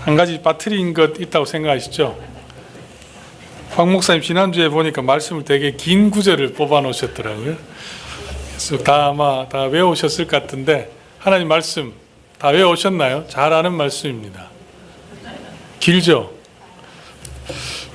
한 가지 빠뜨린 것 있다고 생각하시죠? 황 목사님 지난주에 보니까 말씀을 되게 긴 구절을 뽑아 놓으셨더라고요. 그래서 아마 다 외우셨을 것 같은데 하나님 말씀 다 외우셨나요? 잘 아는 말씀입니다. 길죠?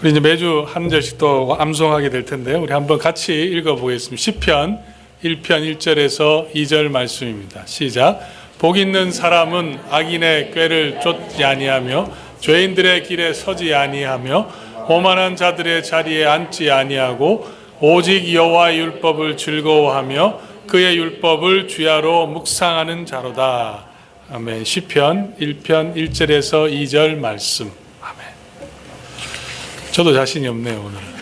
우리 이제 매주 한 절씩 또 암송하게 될 텐데요. 우리 한번 같이 읽어보겠습니다. 시편 1편 1절에서 2절 말씀입니다. 시작. 복 있는 사람은 악인의 꾀를 쫓지 아니하며 죄인들의 길에 서지 아니하며 오만한 자들의 자리에 앉지 아니하고 오직 여호와의 율법을 즐거워하며 그의 율법을 주야로 묵상하는 자로다. 아멘. 시편 1편 1절에서 2절 말씀. 아멘. 저도 자신이 없네요, 오늘은.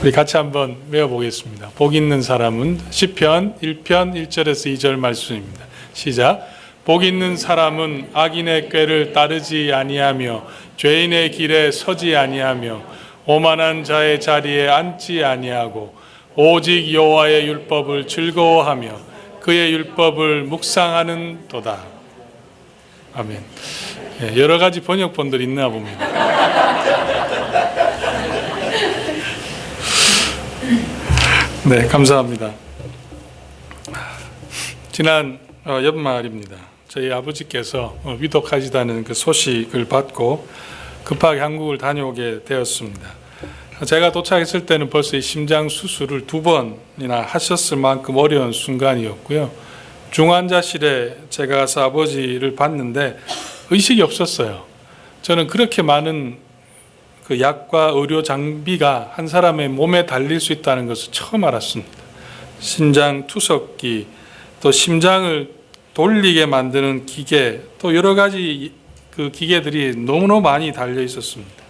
우리 같이 한번 외워보겠습니다. 복 있는 사람은 시편 1편 1절에서 2절 말씀입니다. 시작. 복 있는 사람은 악인의 꾀를 따르지 아니하며 죄인의 길에 서지 아니하며 오만한 자의 자리에 앉지 아니하고 오직 여호와의 율법을 즐거워하며 그의 율법을 묵상하는 도다. 아멘. 여러 가지 번역본들이 있나 봅니다. 네, 감사합니다. 지난 연말입니다. 저희 아버지께서 위독하시다는 그 소식을 받고 급하게 한국을 다녀오게 되었습니다. 제가 도착했을 때는 벌써 이 심장 수술을 2번이나 하셨을 만큼 어려운 순간이었고요. 중환자실에 제가 가서 아버지를 봤는데 의식이 없었어요. 저는 그렇게 많은 그 약과 의료 장비가 한 사람의 몸에 달릴 수 있다는 것을 처음 알았습니다. 심장 투석기, 또 심장을 돌리게 만드는 기계, 또 여러 가지 그 기계들이 너무너무 많이 달려 있었습니다.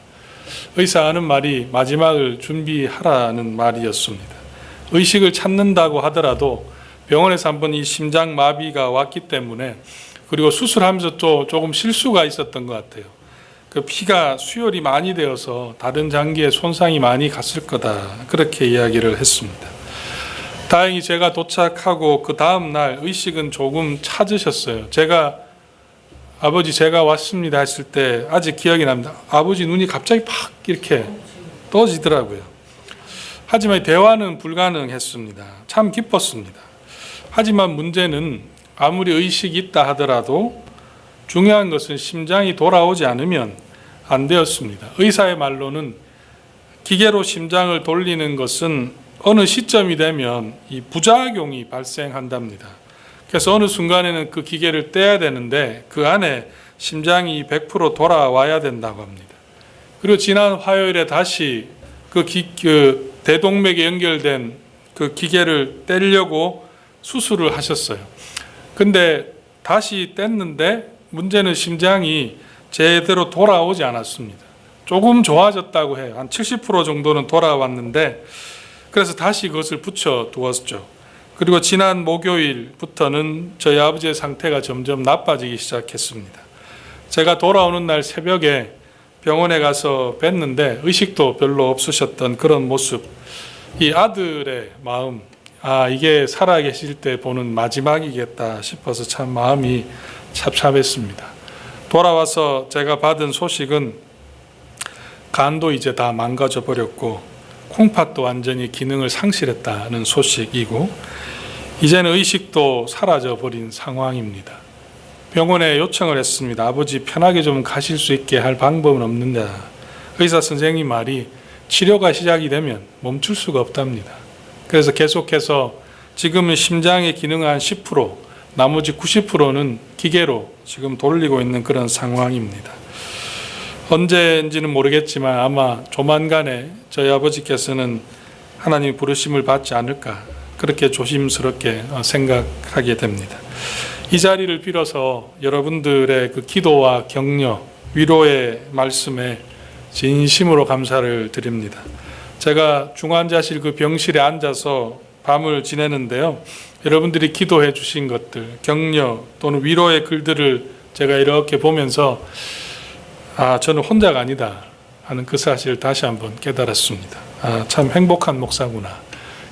의사가 하는 말이 마지막을 준비하라는 말이었습니다. 의식을 찾는다고 하더라도 병원에서 한번 이 심장 마비가 왔기 때문에, 그리고 수술하면서 또 조금 실수가 있었던 것 같아요. 그 피가 수혈이 많이 되어서 다른 장기에 손상이 많이 갔을 거다, 그렇게 이야기를 했습니다. 다행히 제가 도착하고 그 다음 날 의식은 조금 찾으셨어요. 아버지 제가 왔습니다 했을 때 아직 기억이 납니다. 아버지 눈이 갑자기 팍 이렇게 떠지더라고요. 하지만 대화는 불가능했습니다. 참 기뻤습니다. 하지만 문제는 아무리 의식이 있다 하더라도 중요한 것은 심장이 돌아오지 않으면 안 되었습니다. 의사의 말로는 기계로 심장을 돌리는 것은 어느 시점이 되면 이 부작용이 발생한답니다. 그래서 어느 순간에는 그 기계를 떼야 되는데 그 안에 심장이 100% 돌아와야 된다고 합니다. 그리고 지난 화요일에 다시 그 대동맥에 연결된 그 기계를 떼려고 수술을 하셨어요. 근데 다시 뗐는데 문제는 심장이 제대로 돌아오지 않았습니다. 조금 좋아졌다고 해요. 한 70% 정도는 돌아왔는데, 그래서 다시 그것을 붙여 두었죠. 그리고 지난 목요일부터는 저희 아버지의 상태가 점점 나빠지기 시작했습니다. 제가 돌아오는 날 새벽에 병원에 가서 뵀는데 의식도 별로 없으셨던 그런 모습, 이 아들의 마음, 이게 살아계실 때 보는 마지막이겠다 싶어서 참 마음이 찹찹했습니다. 돌아와서 제가 받은 소식은 간도 이제 다 망가져 버렸고 콩팥도 완전히 기능을 상실했다는 소식이고 이제는 의식도 사라져 버린 상황입니다. 병원에 요청을 했습니다. 아버지 편하게 좀 가실 수 있게 할 방법은 없느냐. 의사 선생님 말이 치료가 시작이 되면 멈출 수가 없답니다. 그래서 계속해서 지금은 심장의 기능은 한 10%, 나머지 90%는 기계로 지금 돌리고 있는 그런 상황입니다. 언제인지는 모르겠지만 아마 조만간에 저희 아버지께서는 하나님의 부르심을 받지 않을까, 그렇게 조심스럽게 생각하게 됩니다. 이 자리를 빌어서 여러분들의 그 기도와 격려, 위로의 말씀에 진심으로 감사를 드립니다. 제가 중환자실 그 병실에 앉아서 밤을 지내는데요. 여러분들이 기도해 주신 것들, 격려 또는 위로의 글들을 제가 이렇게 보면서 저는 혼자가 아니다 하는 그 사실을 다시 한번 깨달았습니다. 참 행복한 목사구나.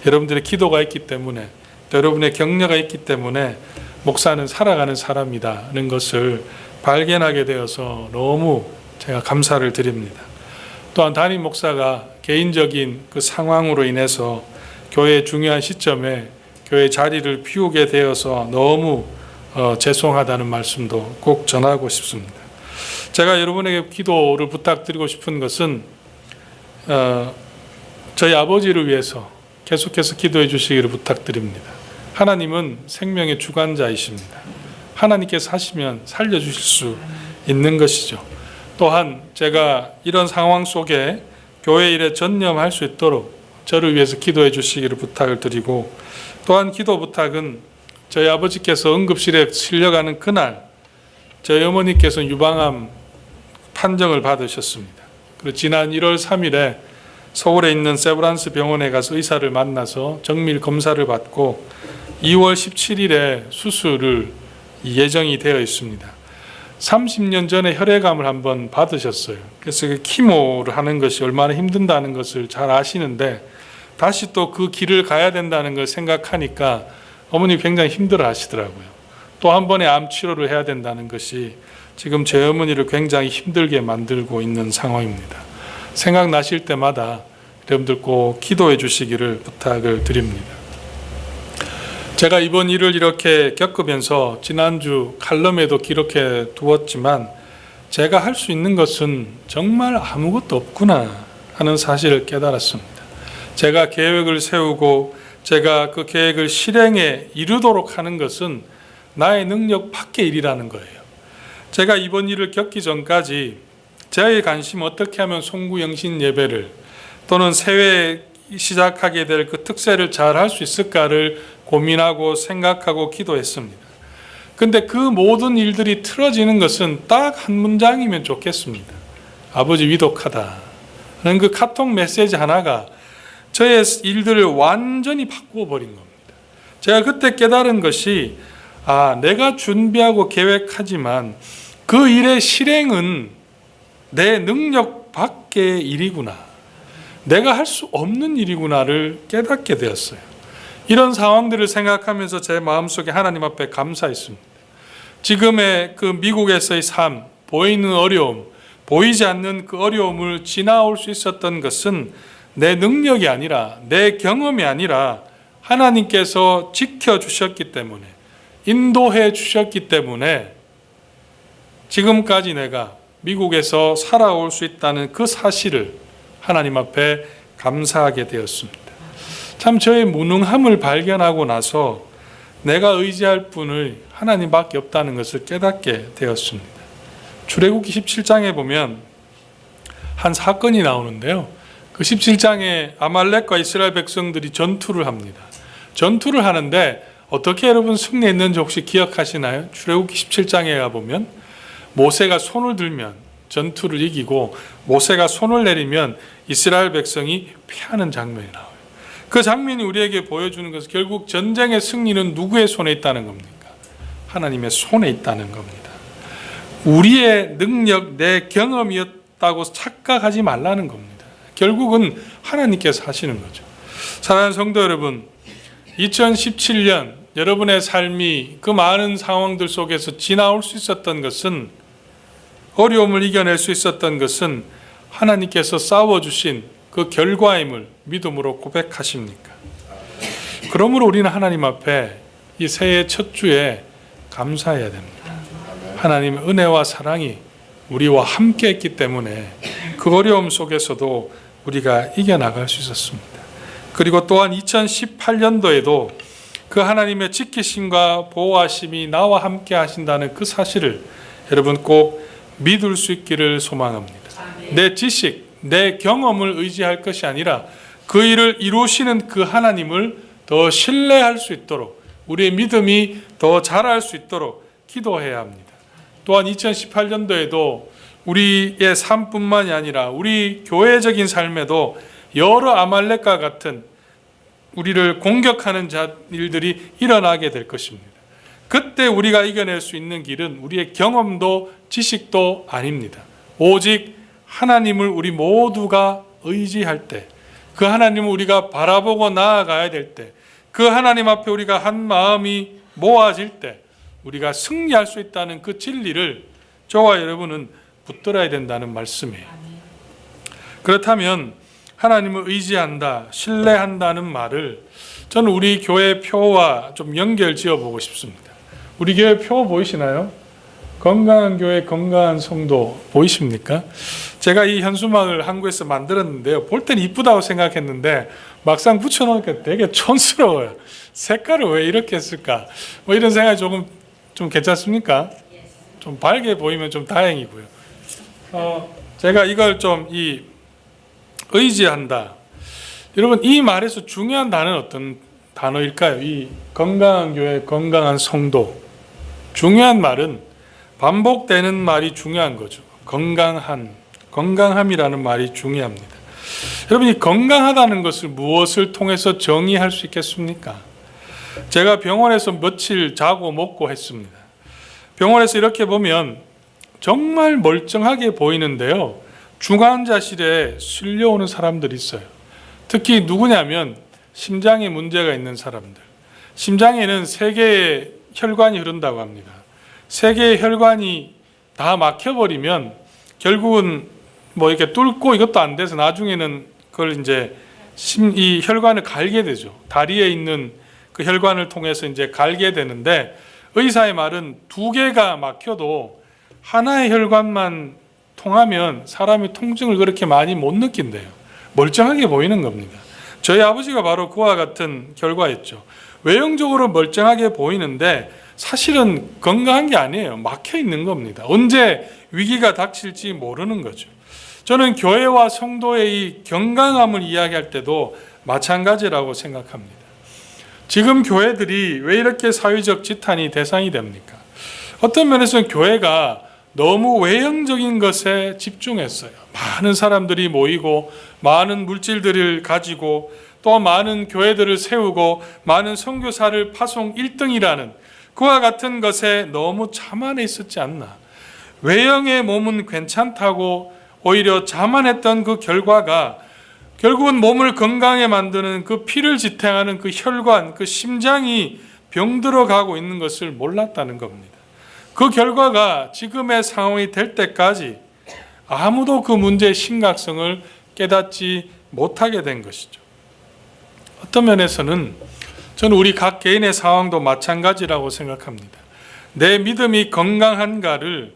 여러분들의 기도가 있기 때문에, 또 여러분의 격려가 있기 때문에 목사는 살아가는 사람이다는 것을 발견하게 되어서 너무 제가 감사를 드립니다. 또한 담임 목사가 개인적인 그 상황으로 인해서 교회의 중요한 시점에 교회 자리를 비우게 되어서 너무 죄송하다는 말씀도 꼭 전하고 싶습니다. 제가 여러분에게 기도를 부탁드리고 싶은 것은 저희 아버지를 위해서 계속해서 기도해 주시기를 부탁드립니다. 하나님은 생명의 주관자이십니다. 하나님께서 하시면 살려주실 수 있는 것이죠. 또한 제가 이런 상황 속에 교회 일에 전념할 수 있도록 저를 위해서 기도해 주시기를 부탁을 드리고, 또한 기도 부탁은 저희 아버지께서 응급실에 실려가는 그날 저희 어머니께서 유방암 판정을 받으셨습니다. 그리고 지난 1월 3일에 서울에 있는 세브란스 병원에 가서 의사를 만나서 정밀 검사를 받고 2월 17일에 수술을 예정이 되어 있습니다. 30년 전에 혈액암을 한번 받으셨어요. 그래서 그 키모를 하는 것이 얼마나 힘든다는 것을 잘 아시는데 다시 또 그 길을 가야 된다는 걸 생각하니까 어머니 굉장히 힘들어 하시더라고요. 또 한 번의 암 치료를 해야 된다는 것이 지금 제 어머니를 굉장히 힘들게 만들고 있는 상황입니다. 생각나실 때마다 여러분들 꼭 기도해 주시기를 부탁을 드립니다. 제가 이번 일을 이렇게 겪으면서 지난주 칼럼에도 기록해 두었지만 제가 할 수 있는 것은 정말 아무것도 없구나 하는 사실을 깨달았습니다. 제가 계획을 세우고 제가 그 계획을 실행에 이르도록 하는 것은 나의 능력 밖의 일이라는 거예요. 제가 이번 일을 겪기 전까지 저의 관심 어떻게 하면 송구영신 예배를 또는 새해 시작하게 될 그 특세를 잘 할 수 있을까를 고민하고 생각하고 기도했습니다. 근데 그 모든 일들이 틀어지는 것은 딱 한 문장이면 좋겠습니다. 아버지 위독하다 하는 그 카톡 메시지 하나가 저의 일들을 완전히 바꾸어 버린 겁니다. 제가 그때 깨달은 것이 내가 준비하고 계획하지만 그 일의 실행은 내 능력 밖의 일이구나. 내가 할 수 없는 일이구나를 깨닫게 되었어요. 이런 상황들을 생각하면서 제 마음속에 하나님 앞에 감사했습니다. 지금의 그 미국에서의 삶, 보이는 어려움, 보이지 않는 그 어려움을 지나올 수 있었던 것은 내 능력이 아니라 내 경험이 아니라 하나님께서 지켜주셨기 때문에, 인도해 주셨기 때문에 지금까지 내가 미국에서 살아올 수 있다는 그 사실을 하나님 앞에 감사하게 되었습니다. 참 저의 무능함을 발견하고 나서 내가 의지할 분의 하나님밖에 없다는 것을 깨닫게 되었습니다. 출애굽기 17장에 보면 한 사건이 나오는데요. 그 17장에 아말렉과 이스라엘 백성들이 전투를 합니다. 전투를 하는데 어떻게 여러분 승리했는지 혹시 기억하시나요? 출애굽기 17장에 가보면 모세가 손을 들면 전투를 이기고 모세가 손을 내리면 이스라엘 백성이 패하는 장면이 나와요. 그 장면이 우리에게 보여주는 것은 결국 전쟁의 승리는 누구의 손에 있다는 겁니까? 하나님의 손에 있다는 겁니다. 우리의 능력, 내 경험이었다고 착각하지 말라는 겁니다. 결국은 하나님께서 하시는 거죠. 사랑하는 성도 여러분, 2017년 여러분의 삶이 그 많은 상황들 속에서 지나올 수 있었던 것은, 어려움을 이겨낼 수 있었던 것은 하나님께서 싸워주신 그 결과임을 믿음으로 고백하십니까? 그러므로 우리는 하나님 앞에 이 새해 첫 주에 감사해야 됩니다. 하나님의 은혜와 사랑이 우리와 함께 했기 때문에 그 어려움 속에서도 우리가 이겨나갈 수 있었습니다. 그리고 또한 2018년도에도 그 하나님의 지키심과 보호하심이 나와 함께 하신다는 그 사실을 여러분 꼭 믿을 수 있기를 소망합니다. 내 지식, 내 경험을 의지할 것이 아니라 그 일을 이루시는 그 하나님을 더 신뢰할 수 있도록, 우리의 믿음이 더 자랄 수 있도록 기도해야 합니다. 또한 2018년도에도 우리의 삶뿐만이 아니라 우리 교회적인 삶에도 여러 아말렉과 같은 우리를 공격하는 일들이 일어나게 될 것입니다. 그때 우리가 이겨낼 수 있는 길은 우리의 경험도 지식도 아닙니다. 오직 하나님을 우리 모두가 의지할 때, 그 하나님을 우리가 바라보고 나아가야 될 때, 그 하나님 앞에 우리가 한 마음이 모아질 때, 우리가 승리할 수 있다는 그 진리를 저와 여러분은 붙들어야 된다는 말씀이에요. 그렇다면 하나님을 의지한다, 신뢰한다는 말을 저는 우리 교회 표와 좀 연결 지어보고 싶습니다. 우리 교회 표 보이시나요? 건강한 교회, 건강한 성도 보이십니까? 제가 이 현수막을 한국에서 만들었는데요. 볼 때는 이쁘다고 생각했는데 막상 붙여놓으니까 되게 촌스러워요. 색깔을 왜 이렇게 했을까? 뭐 이런 생각이 좀 괜찮습니까? 좀 밝게 보이면 좀 다행이고요. 제가 이걸 좀 의지한다. 여러분, 이 말에서 중요한 단어는 어떤 단어일까요? 이 건강한 교회, 건강한 성도. 중요한 말은 반복되는 말이 중요한 거죠. 건강함이라는 말이 중요합니다. 여러분, 이 건강하다는 것을 무엇을 통해서 정의할 수 있겠습니까? 제가 병원에서 며칠 자고 먹고 했습니다. 병원에서 이렇게 보면 정말 멀쩡하게 보이는데요. 중환자실에 실려오는 사람들이 있어요. 특히 누구냐면 심장에 문제가 있는 사람들. 심장에는 3개의 혈관이 흐른다고 합니다. 3개의 혈관이 다 막혀버리면 결국은 뭐 이렇게 뚫고 이것도 안 돼서 나중에는 그걸 이제 이 혈관을 갈게 되죠. 다리에 있는 그 혈관을 통해서 이제 갈게 되는데 의사의 말은 2개가 막혀도 하나의 혈관만 통하면 사람이 통증을 그렇게 많이 못 느낀대요. 멀쩡하게 보이는 겁니다. 저희 아버지가 바로 그와 같은 결과였죠. 외형적으로 멀쩡하게 보이는데 사실은 건강한 게 아니에요. 막혀 있는 겁니다. 언제 위기가 닥칠지 모르는 거죠. 저는 교회와 성도의 이 건강함을 이야기할 때도 마찬가지라고 생각합니다. 지금 교회들이 왜 이렇게 사회적 지탄이 대상이 됩니까? 어떤 면에서는 교회가 너무 외형적인 것에 집중했어요. 많은 사람들이 모이고 많은 물질들을 가지고 또 많은 교회들을 세우고 많은 선교사를 파송 1등이라는 그와 같은 것에 너무 자만해 있었지 않나. 외형의 몸은 괜찮다고 오히려 자만했던 그 결과가 결국은 몸을 건강하게 만드는 그 피를 지탱하는 그 혈관, 그 심장이 병들어 가고 있는 것을 몰랐다는 겁니다. 그 결과가 지금의 상황이 될 때까지 아무도 그 문제의 심각성을 깨닫지 못하게 된 것이죠. 어떤 면에서는 저는 우리 각 개인의 상황도 마찬가지라고 생각합니다. 내 믿음이 건강한가를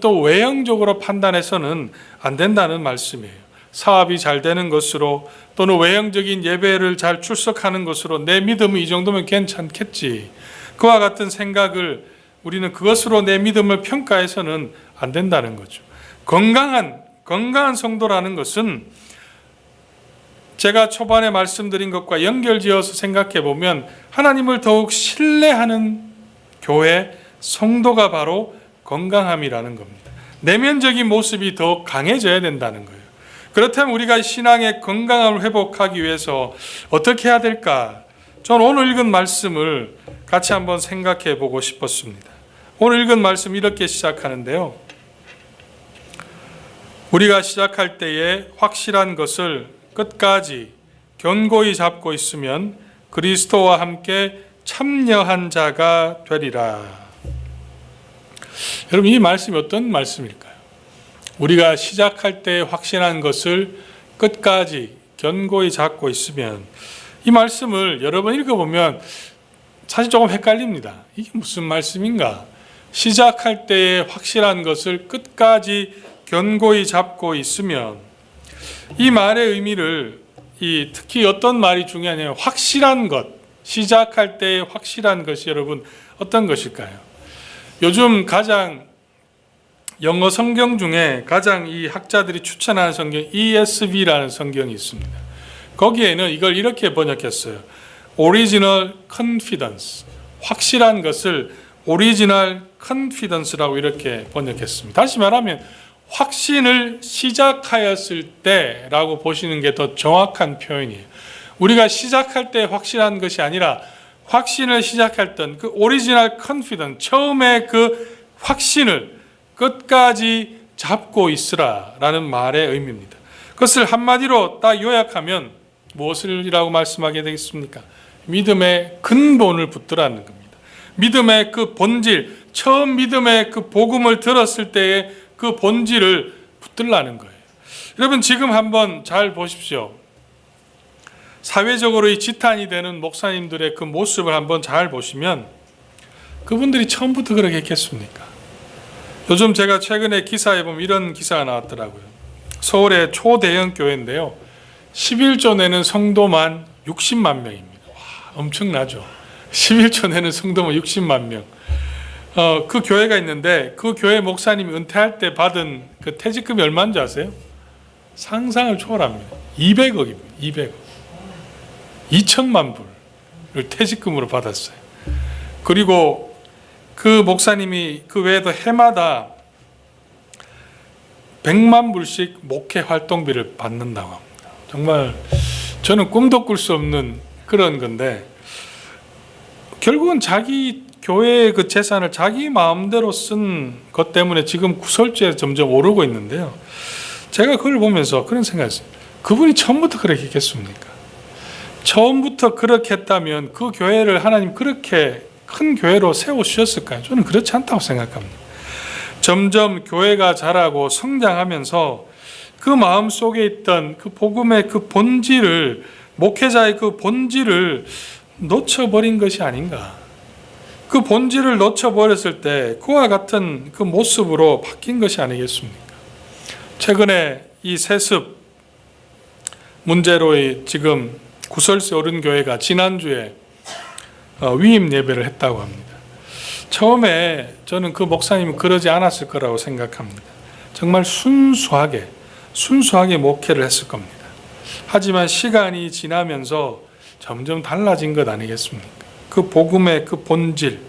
또 외형적으로 판단해서는 안 된다는 말씀이에요. 사업이 잘 되는 것으로 또는 외형적인 예배를 잘 출석하는 것으로 내 믿음이 이 정도면 괜찮겠지. 그와 같은 생각을 우리는 그것으로 내 믿음을 평가해서는 안 된다는 거죠. 건강한 성도라는 것은 제가 초반에 말씀드린 것과 연결지어서 생각해 보면 하나님을 더욱 신뢰하는 교회, 성도가 바로 건강함이라는 겁니다. 내면적인 모습이 더욱 강해져야 된다는 거예요. 그렇다면 우리가 신앙의 건강함을 회복하기 위해서 어떻게 해야 될까? 저는 오늘 읽은 말씀을 같이 한번 생각해 보고 싶었습니다. 오늘 읽은 말씀 이렇게 시작하는데요. 우리가 시작할 때에 확실한 것을 끝까지 견고히 잡고 있으면 그리스도와 함께 참여한 자가 되리라. 여러분, 이 말씀이 어떤 말씀일까요? 우리가 시작할 때 확신한 것을 끝까지 견고히 잡고 있으면, 이 말씀을 여러 번 읽어보면 사실 조금 헷갈립니다. 이게 무슨 말씀인가? 시작할 때에 확실한 것을 끝까지 견고히 잡고 있으면, 이 말의 의미를 특히 어떤 말이 중요하냐면 확실한 것, 시작할 때에 확실한 것이 여러분 어떤 것일까요? 요즘 가장 영어 성경 중에 가장 이 학자들이 추천하는 성경 ESV라는 성경이 있습니다. 거기에는 이걸 이렇게 번역했어요. Original Confidence, 확실한 것을 Original Confidence라고 이렇게 번역했습니다. 다시 말하면 확신을 시작하였을 때라고 보시는 게 더 정확한 표현이에요. 우리가 시작할 때 확실한 것이 아니라 확신을 시작했던 그 Original Confidence, 처음에 그 확신을 끝까지 잡고 있으라라는 말의 의미입니다. 그것을 한마디로 딱 요약하면 무엇이라고 말씀하게 되겠습니까? 믿음의 근본을 붙들라는 겁니다. 믿음의 그 본질, 처음 믿음의 그 복음을 들었을 때의 그 본질을 붙들라는 거예요. 여러분 지금 한번 잘 보십시오. 사회적으로 이 지탄이 되는 목사님들의 그 모습을 한번 잘 보시면 그분들이 처음부터 그렇게 했겠습니까? 요즘 제가 최근에 기사에 보면 이런 기사가 나왔더라고요. 서울의 초대형 교회인데요. 11조 내는 성도만 60만 명입니다. 와, 엄청나죠. 11조 내는 성도만 60만 명. 그 교회가 있는데 그 교회 목사님이 은퇴할 때 받은 그 퇴직금이 얼마인지 아세요? 상상을 초월합니다. 200억입니다. 200억. 2천만 불을 퇴직금으로 받았어요. 그리고 그 목사님이 그 외에도 해마다 100만 불씩 목회 활동비를 받는다고 합니다. 정말 저는 꿈도 꿀 수 없는 그런 건데 결국은 자기 교회의 그 재산을 자기 마음대로 쓴 것 때문에 지금 구설주에 점점 오르고 있는데요. 제가 그걸 보면서 그런 생각했어요. 그분이 처음부터 그렇게 했겠습니까? 처음부터 그렇게 했다면 그 교회를 하나님 그렇게 큰 교회로 세워주셨을까요? 저는 그렇지 않다고 생각합니다. 점점 교회가 자라고 성장하면서 그 마음 속에 있던 그 복음의 그 본질을, 목회자의 그 본질을 놓쳐버린 것이 아닌가. 그 본질을 놓쳐버렸을 때 그와 같은 그 모습으로 바뀐 것이 아니겠습니까? 최근에 이 세습 문제로 지금 구설수에 오른 교회가 지난주에 위임 예배를 했다고 합니다. 처음에 저는 그 목사님은 그러지 않았을 거라고 생각합니다. 정말 순수하게 목회를 했을 겁니다. 하지만 시간이 지나면서 점점 달라진 것 아니겠습니까? 그 복음의 그 본질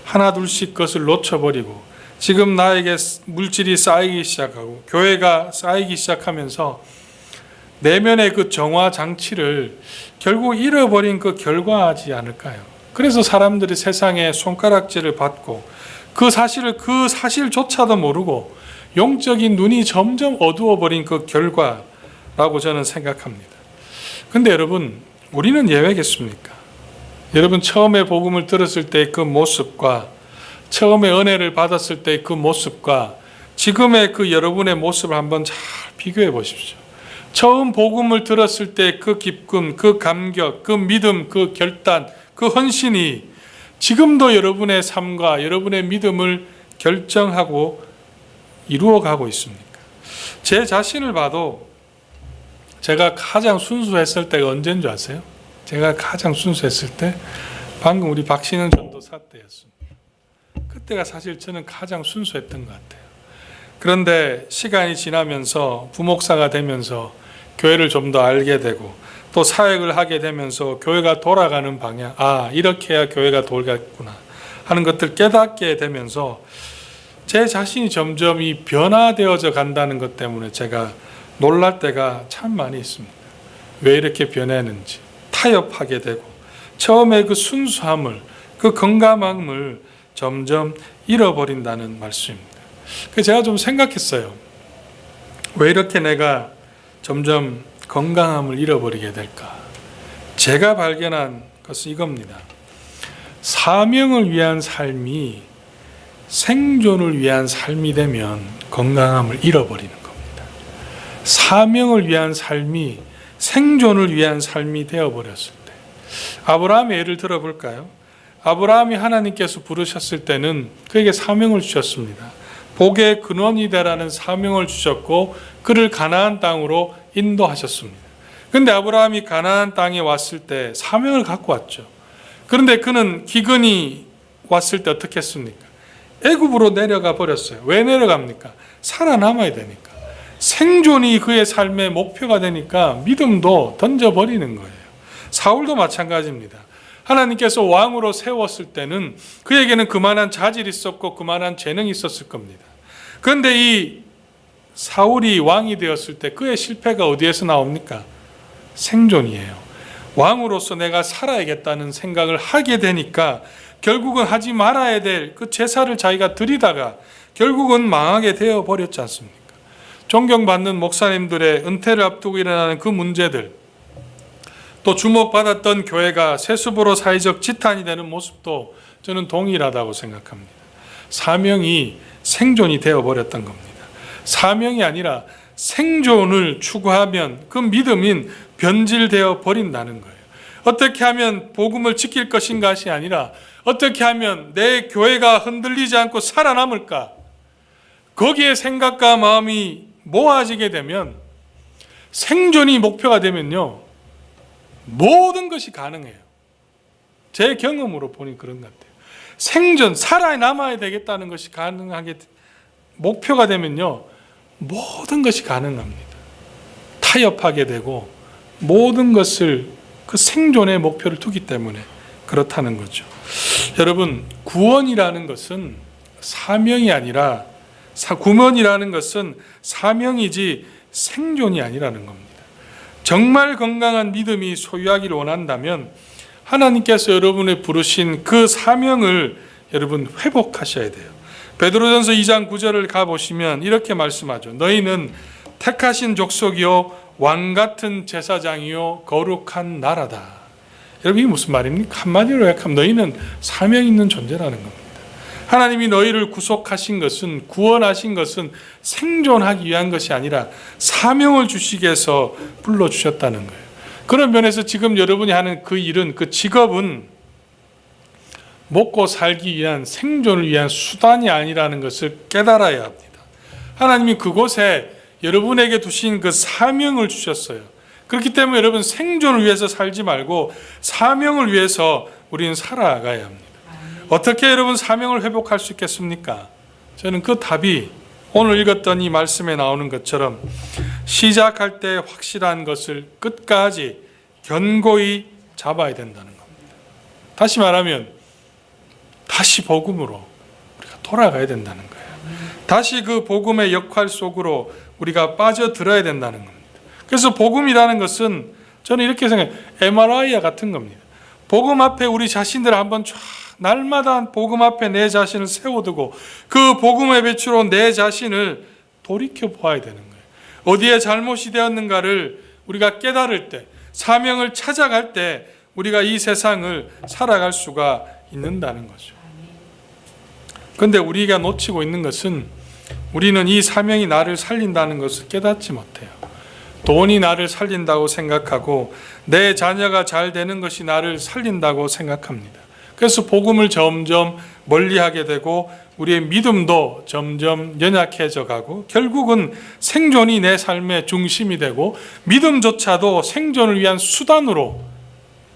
하나둘씩 것을 놓쳐버리고 지금 나에게 물질이 쌓이기 시작하고 교회가 쌓이기 시작하면서 내면의 그 정화 장치를 결국 잃어버린 그 결과지 않을까요? 그래서 사람들이 세상에 손가락질을 받고 그 사실조차도 모르고 영적인 눈이 점점 어두워버린 그 결과라고 저는 생각합니다. 근데 여러분, 우리는 예외겠습니까? 여러분 처음에 복음을 들었을 때 그 모습과 처음에 은혜를 받았을 때 그 모습과 지금의 그 여러분의 모습을 한번 잘 비교해 보십시오. 처음 복음을 들었을 때 그 기쁨, 그 감격, 그 믿음, 그 결단, 그 헌신이 지금도 여러분의 삶과 여러분의 믿음을 결정하고 이루어가고 있습니까? 제 자신을 봐도 제가 가장 순수했을 때가 언제인 줄 아세요? 제가 가장 순수했을 때 방금 우리 박신은 전도사 때였습니다. 그때가 사실 저는 가장 순수했던 것 같아요. 그런데 시간이 지나면서 부목사가 되면서 교회를 좀 더 알게 되고 또 사역을 하게 되면서 교회가 돌아가는 방향, 이렇게 해야 교회가 돌겠구나 하는 것들 깨닫게 되면서 제 자신이 점점 이 변화되어져 간다는 것 때문에 제가 놀랄 때가 참 많이 있습니다. 왜 이렇게 변했는지 타협하게 되고 처음에 그 순수함을, 그 건강함을 점점 잃어버린다는 말씀입니다. 그래서 제가 좀 생각했어요. 왜 이렇게 내가 점점 건강함을 잃어버리게 될까? 제가 발견한 것은 이겁니다. 사명을 위한 삶이 생존을 위한 삶이 되면 건강함을 잃어버리는 겁니다. 사명을 위한 삶이 생존을 위한 삶이 되어버렸을 때, 아브라함의 예를 들어볼까요? 아브라함이 하나님께서 부르셨을 때는 그에게 사명을 주셨습니다. 복의 근원이 되라는 사명을 주셨고 그를 가나안 땅으로 인도하셨습니다. 그런데 아브라함이 가나안 땅에 왔을 때 사명을 갖고 왔죠. 그런데 그는 기근이 왔을 때 어떻게 했습니까? 애굽으로 내려가 버렸어요. 왜 내려갑니까? 살아남아야 되니까. 생존이 그의 삶의 목표가 되니까 믿음도 던져버리는 거예요. 사울도 마찬가지입니다. 하나님께서 왕으로 세웠을 때는 그에게는 그만한 자질이 있었고 그만한 재능이 있었을 겁니다. 그런데 이 사울이 왕이 되었을 때 그의 실패가 어디에서 나옵니까? 생존이에요. 왕으로서 내가 살아야겠다는 생각을 하게 되니까 결국은 하지 말아야 될 그 제사를 자기가 드리다가 결국은 망하게 되어버렸지 않습니까? 존경받는 목사님들의 은퇴를 앞두고 일어나는 그 문제들, 또 주목받았던 교회가 세습으로 사회적 지탄이 되는 모습도 저는 동일하다고 생각합니다. 사명이 생존이 되어버렸던 겁니다. 사명이 아니라 생존을 추구하면 그 믿음인 변질되어 버린다는 거예요. 어떻게 하면 복음을 지킬 것인가이 아니라 어떻게 하면 내 교회가 흔들리지 않고 살아남을까? 거기에 생각과 마음이 모아지게 되면, 생존이 목표가 되면요, 모든 것이 가능해요. 제 경험으로 보니 그런 것 같아요. 생존, 살아남아야 되겠다는 것이 가능하게 목표가 되면요, 모든 것이 가능합니다. 타협하게 되고 모든 것을 그 생존의 목표를 두기 때문에 그렇다는 거죠. 여러분, 구원이라는 것은 사명이 아니라, 구원이라는 것은 사명이지 생존이 아니라는 겁니다. 정말 건강한 믿음이 소유하기를 원한다면 하나님께서 여러분을 부르신 그 사명을 여러분 회복하셔야 돼요. 베드로전서 2장 9절을 가보시면 이렇게 말씀하죠. 너희는 택하신 족속이요 왕같은 제사장이요 거룩한 나라다. 여러분, 이게 무슨 말입니까? 한마디로 요약하면 너희는 사명 있는 존재라는 겁니다. 하나님이 너희를 구속하신 것은, 구원하신 것은 생존하기 위한 것이 아니라 사명을 주시기 위해서 불러주셨다는 거예요. 그런 면에서 지금 여러분이 하는 그 일은, 그 직업은 먹고 살기 위한, 생존을 위한 수단이 아니라는 것을 깨달아야 합니다. 하나님이 그곳에 여러분에게 두신 그 사명을 주셨어요. 그렇기 때문에 여러분, 생존을 위해서 살지 말고 사명을 위해서 우리는 살아가야 합니다. 어떻게 여러분 사명을 회복할 수 있겠습니까? 저는 그 답이 오늘 읽었던 이 말씀에 나오는 것처럼 시작할 때 확실한 것을 끝까지 견고히 잡아야 된다는 겁니다. 다시 말하면 다시 복음으로 우리가 돌아가야 된다는 거예요. 다시 그 복음의 역할 속으로 우리가 빠져들어야 된다는 겁니다. 그래서 복음이라는 것은 저는 이렇게 생각해요. MRI와 같은 겁니다. 복음 앞에 우리 자신들을 한번 쫙 날마다 복음 앞에 내 자신을 세워두고 그 복음의 빛으로 내 자신을 돌이켜 보아야 되는 거예요. 어디에 잘못이 되었는가를 우리가 깨달을 때, 사명을 찾아갈 때 우리가 이 세상을 살아갈 수가 있는다는 거죠. 그런데 우리가 놓치고 있는 것은, 우리는 이 사명이 나를 살린다는 것을 깨닫지 못해요. 돈이 나를 살린다고 생각하고 내 자녀가 잘 되는 것이 나를 살린다고 생각합니다. 그래서 복음을 점점 멀리하게 되고 우리의 믿음도 점점 연약해져 가고 결국은 생존이 내 삶의 중심이 되고 믿음조차도 생존을 위한 수단으로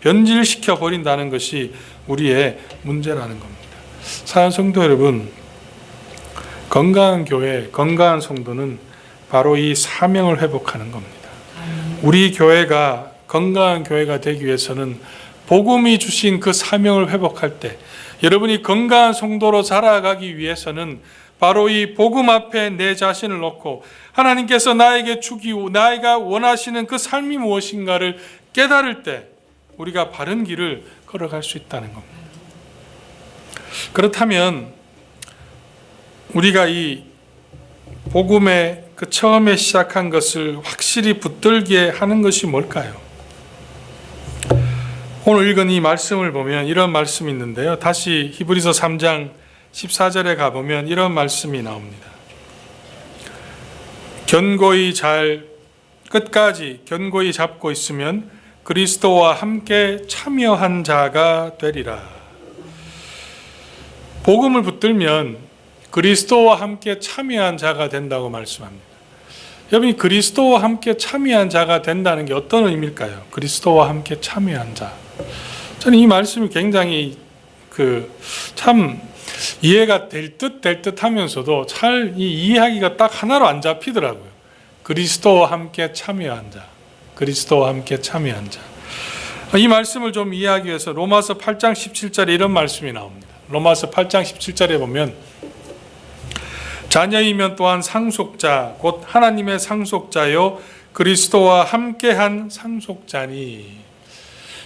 변질시켜 버린다는 것이 우리의 문제라는 겁니다. 사랑하는 성도 여러분, 건강한 교회, 건강한 성도는 바로 이 사명을 회복하는 겁니다. 우리 교회가 건강한 교회가 되기 위해서는 복음이 주신 그 사명을 회복할 때, 여러분이 건강한 성도로 자라가기 위해서는 바로 이 복음 앞에 내 자신을 놓고 하나님께서 나에게 주기고 나이가 원하시는 그 삶이 무엇인가를 깨달을 때 우리가 바른 길을 걸어갈 수 있다는 겁니다. 그렇다면 우리가 이 복음의 그 처음에 시작한 것을 확실히 붙들게 하는 것이 뭘까요? 오늘 읽은 이 말씀을 보면 이런 말씀이 있는데요. 다시 히브리서 3장 14절에 가보면 이런 말씀이 나옵니다. 끝까지 견고히 잡고 있으면 그리스도와 함께 참여한 자가 되리라. 복음을 붙들면 그리스도와 함께 참여한 자가 된다고 말씀합니다. 여러분이 그리스도와 함께 참여한 자가 된다는 게 어떤 의미일까요? 그리스도와 함께 참여한 자. 저는 이 말씀이 굉장히 참 이해가 될 듯 하면서도 잘 이해하기가 딱 하나로 안 잡히더라고요. 그리스도와 함께 참여한 자. 그리스도와 함께 참여한 자. 이 말씀을 좀 이해하기 위해서 로마서 8장 17절에 이런 말씀이 나옵니다. 로마서 8장 17절에 보면 자녀이면 또한 상속자 곧 하나님의 상속자요 그리스도와 함께한 상속자니.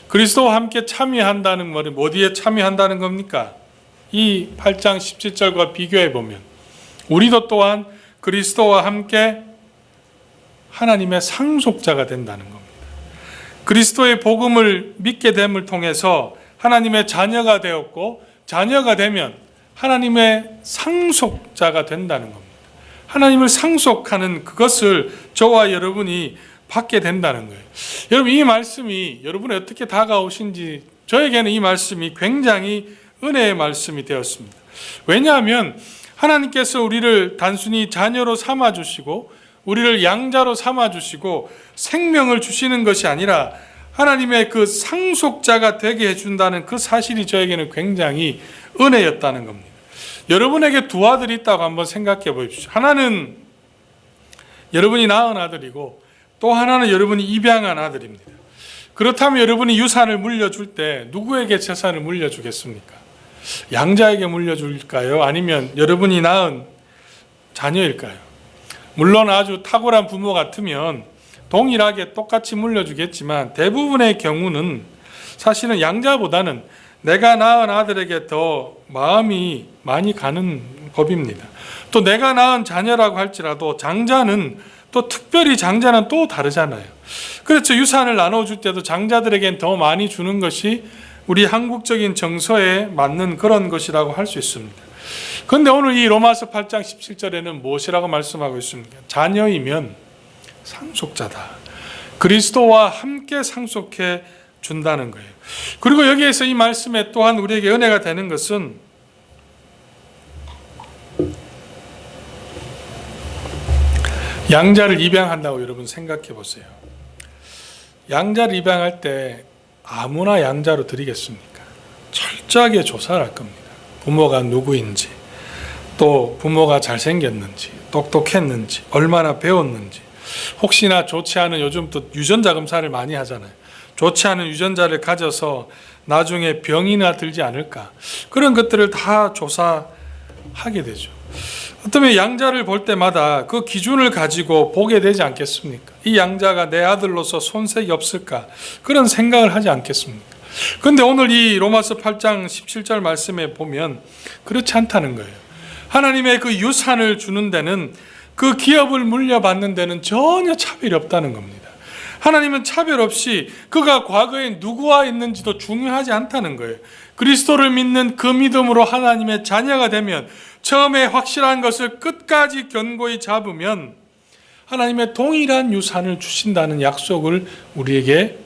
그리스도와 함께 참여한다는 말은 어디에 참여한다는 겁니까? 이 8장 17절과 비교해 보면 우리도 또한 그리스도와 함께 하나님의 상속자가 된다는 겁니다. 그리스도의 복음을 믿게 됨을 통해서 하나님의 자녀가 되었고, 자녀가 되면 하나님의 상속자가 된다는 겁니다. 하나님을 상속하는 그것을 저와 여러분이 받게 된다는 거예요. 여러분, 이 말씀이 여러분이 어떻게 다가오신지, 저에게는 이 말씀이 굉장히 은혜의 말씀이 되었습니다. 왜냐하면 하나님께서 우리를 단순히 자녀로 삼아주시고 우리를 양자로 삼아주시고 생명을 주시는 것이 아니라 하나님의 그 상속자가 되게 해준다는 그 사실이 저에게는 굉장히 은혜였다는 겁니다. 여러분에게 두 아들이 있다고 한번 생각해 보십시오. 하나는 여러분이 낳은 아들이고 또 하나는 여러분이 입양한 아들입니다. 그렇다면 여러분이 유산을 물려줄 때 누구에게 재산을 물려주겠습니까? 양자에게 물려줄까요? 아니면 여러분이 낳은 자녀일까요? 물론 아주 탁월한 부모 같으면 동일하게 똑같이 물려주겠지만 대부분의 경우는 사실은 양자보다는 내가 낳은 아들에게 더 마음이 많이 가는 법입니다. 또 내가 낳은 자녀라고 할지라도 장자는 또 특별히 장자는 또 다르잖아요. 그렇죠. 유산을 나눠줄 때도 장자들에겐 더 많이 주는 것이 우리 한국적인 정서에 맞는 그런 것이라고 할 수 있습니다. 그런데 오늘 이 로마서 8장 17절에는 무엇이라고 말씀하고 있습니까? 자녀이면 상속자다. 그리스도와 함께 상속해 준다는 거예요. 그리고 여기에서 이 말씀에 또한 우리에게 은혜가 되는 것은 양자를 입양한다고 여러분 생각해 보세요. 양자를 입양할 때 아무나 양자로 드리겠습니까? 철저하게 조사를 할 겁니다. 부모가 누구인지, 또 부모가 잘생겼는지, 똑똑했는지, 얼마나 배웠는지, 혹시나 좋지 않은, 요즘 또 유전자 검사를 많이 하잖아요. 좋지 않은 유전자를 가져서 나중에 병이나 들지 않을까, 그런 것들을 다 조사하게 되죠. 어쩌면 양자를 볼 때마다 그 기준을 가지고 보게 되지 않겠습니까? 이 양자가 내 아들로서 손색이 없을까, 그런 생각을 하지 않겠습니까? 그런데 오늘 이 로마서 8장 17절 말씀에 보면 그렇지 않다는 거예요. 하나님의 그 유산을 주는 데는, 그 기업을 물려받는 데는 전혀 차별이 없다는 겁니다. 하나님은 차별 없이 그가 과거에 누구와 있는지도 중요하지 않다는 거예요. 그리스도를 믿는 그 믿음으로 하나님의 자녀가 되면, 처음에 확실한 것을 끝까지 견고히 잡으면 하나님의 동일한 유산을 주신다는 약속을 우리에게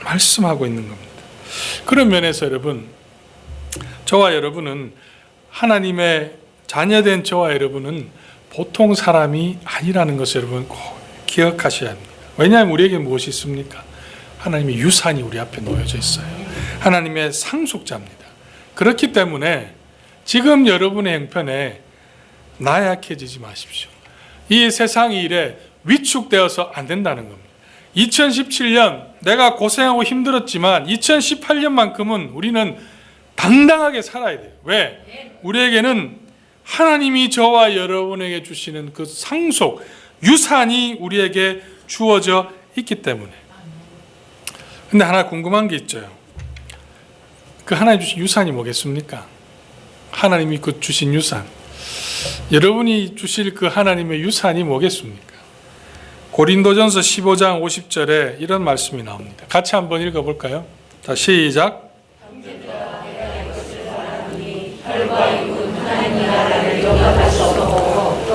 말씀하고 있는 겁니다. 그런 면에서 여러분, 저와 여러분은, 하나님의 자녀된 저와 여러분은 보통 사람이 아니라는 것을 여러분 꼭 기억하셔야 합니다. 왜냐하면 우리에게 무엇이 있습니까? 하나님의 유산이 우리 앞에 놓여져 있어요. 하나님의 상속자입니다. 그렇기 때문에 지금 여러분의 형편에 나약해지지 마십시오. 이 세상 일에 위축되어서 안 된다는 겁니다. 2017년 내가 고생하고 힘들었지만 2018년만큼은 우리는 당당하게 살아야 돼요. 왜? 우리에게는 하나님이 저와 여러분에게 주시는 그 상속, 유산이 우리에게 주어져 있기 때문에. 근데 하나 궁금한 게 있죠. 그 하나님 주신 유산이 뭐겠습니까? 하나님이 그 주신 유산, 여러분이 주실 그 하나님의 유산이 뭐겠습니까? 고린도전서 15장 50절에 이런 말씀이 나옵니다. 같이 한번 읽어볼까요? 자, 시작.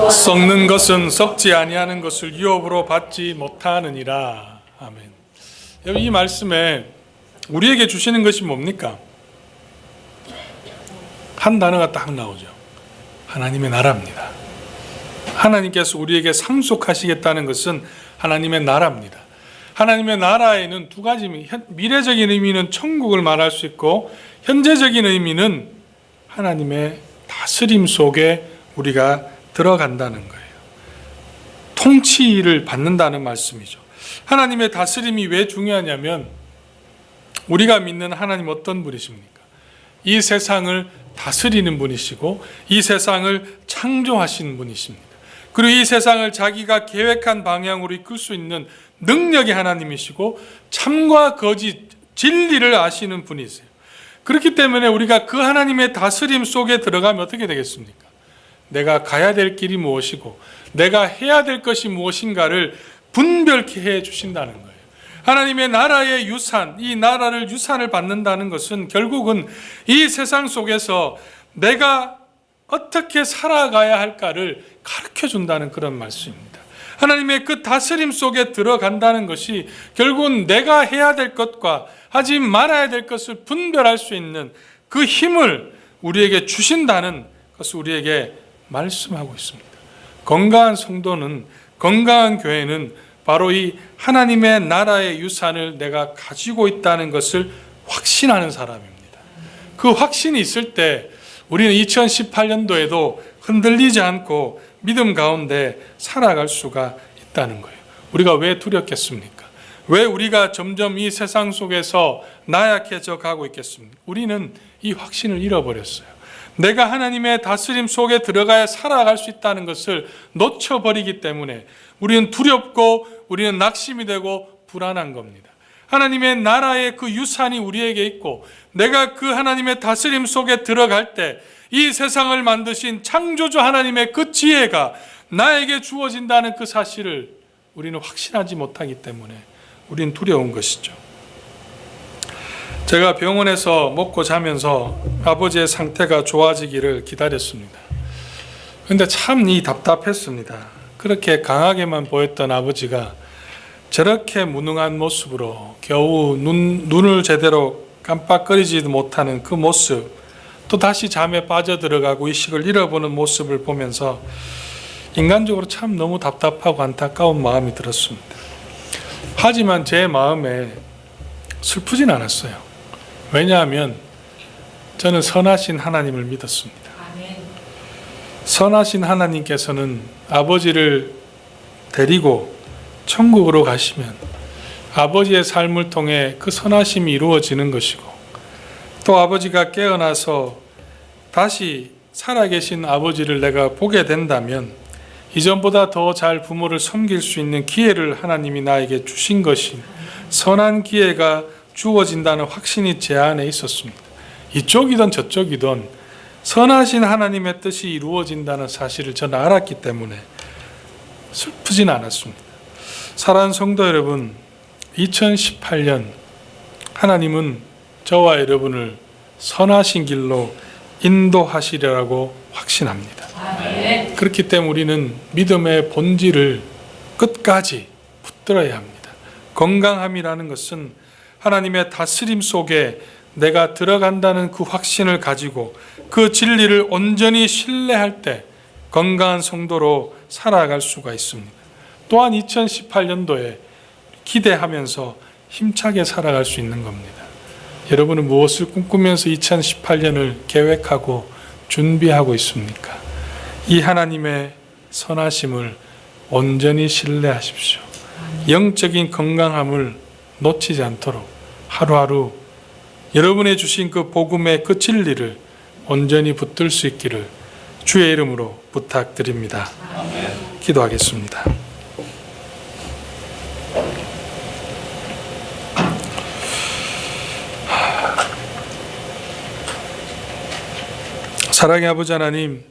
썩는 것은 썩지 아니하는 것을 유업으로 받지 못하느니라. 아멘. 여러분, 이 말씀에 우리에게 주시는 것이 뭡니까? 한 단어가 딱 나오죠. 하나님의 나라입니다. 하나님께서 우리에게 상속하시겠다는 것은 하나님의 나라입니다. 하나님의 나라에는 두 가지, 미래적인 의미는 천국을 말할 수 있고, 현재적인 의미는 하나님의 다스림 속에 우리가 들어간다는 거예요. 통치를 받는다는 말씀이죠. 하나님의 다스림이 왜 중요하냐면, 우리가 믿는 하나님 어떤 분이십니까? 이 세상을 다스리는 분이시고 이 세상을 창조하신 분이십니다. 그리고 이 세상을 자기가 계획한 방향으로 이끌 수 있는 능력의 하나님이시고 참과 거짓, 진리를 아시는 분이세요. 그렇기 때문에 우리가 그 하나님의 다스림 속에 들어가면 어떻게 되겠습니까? 내가 가야 될 길이 무엇이고 내가 해야 될 것이 무엇인가를 분별케 해 주신다는 거예요. 하나님의 나라의 유산, 이 나라를 유산을 받는다는 것은 결국은 이 세상 속에서 내가 어떻게 살아가야 할까를 가르쳐 준다는 그런 말씀입니다. 하나님의 그 다스림 속에 들어간다는 것이 결국은 내가 해야 될 것과 하지 말아야 될 것을 분별할 수 있는 그 힘을 우리에게 주신다는 것을 우리에게 말씀하고 있습니다. 건강한 성도는, 건강한 교회는 바로 이 하나님의 나라의 유산을 내가 가지고 있다는 것을 확신하는 사람입니다. 그 확신이 있을 때 우리는 2018년도에도 흔들리지 않고 믿음 가운데 살아갈 수가 있다는 거예요. 우리가 왜 두렵겠습니까? 왜 우리가 점점 이 세상 속에서 나약해져 가고 있겠습니까? 우리는 이 확신을 잃어버렸어요. 내가 하나님의 다스림 속에 들어가야 살아갈 수 있다는 것을 놓쳐버리기 때문에 우리는 두렵고 우리는 낙심이 되고 불안한 겁니다. 하나님의 나라의 그 유산이 우리에게 있고 내가 그 하나님의 다스림 속에 들어갈 때 이 세상을 만드신 창조주 하나님의 그 지혜가 나에게 주어진다는 그 사실을 우리는 확신하지 못하기 때문에 우리는 두려운 것이죠. 제가 병원에서 먹고 자면서 아버지의 상태가 좋아지기를 기다렸습니다. 그런데 참 답답했습니다. 그렇게 강하게만 보였던 아버지가 저렇게 무능한 모습으로 겨우 눈을 제대로 깜빡거리지도 못하는 그 모습, 또 다시 잠에 빠져들어가고 의식을 잃어보는 모습을 보면서 인간적으로 참 너무 답답하고 안타까운 마음이 들었습니다. 하지만 제 마음에 슬프진 않았어요. 왜냐하면 저는 선하신 하나님을 믿었습니다. 선하신 하나님께서는 아버지를 데리고 천국으로 가시면 아버지의 삶을 통해 그 선하심이 이루어지는 것이고, 또 아버지가 깨어나서 다시 살아계신 아버지를 내가 보게 된다면 이전보다 더 잘 부모를 섬길 수 있는 기회를 하나님이 나에게 주신 것이 선한 기회가 주어진다는 확신이 제 안에 있었습니다. 이쪽이든 저쪽이든 선하신 하나님의 뜻이 이루어진다는 사실을 저는 알았기 때문에 슬프진 않았습니다. 사랑하는 성도 여러분, 2018년 하나님은 저와 여러분을 선하신 길로 인도하시리라고 확신합니다. 아멘. 그렇기 때문에 우리는 믿음의 본질을 끝까지 붙들어야 합니다. 건강함이라는 것은 하나님의 다스림 속에 내가 들어간다는 그 확신을 가지고 그 진리를 온전히 신뢰할 때 건강한 성도로 살아갈 수가 있습니다. 또한 2018년도에 기대하면서 힘차게 살아갈 수 있는 겁니다. 여러분은 무엇을 꿈꾸면서 2018년을 계획하고 준비하고 있습니까? 이 하나님의 선하심을 온전히 신뢰하십시오. 영적인 건강함을 놓치지 않도록 하루하루 여러분의 주신 그 복음의 그 진리를 온전히 붙들 수 있기를 주의 이름으로 부탁드립니다. 아멘. 기도하겠습니다. 사랑의 아버지 하나님,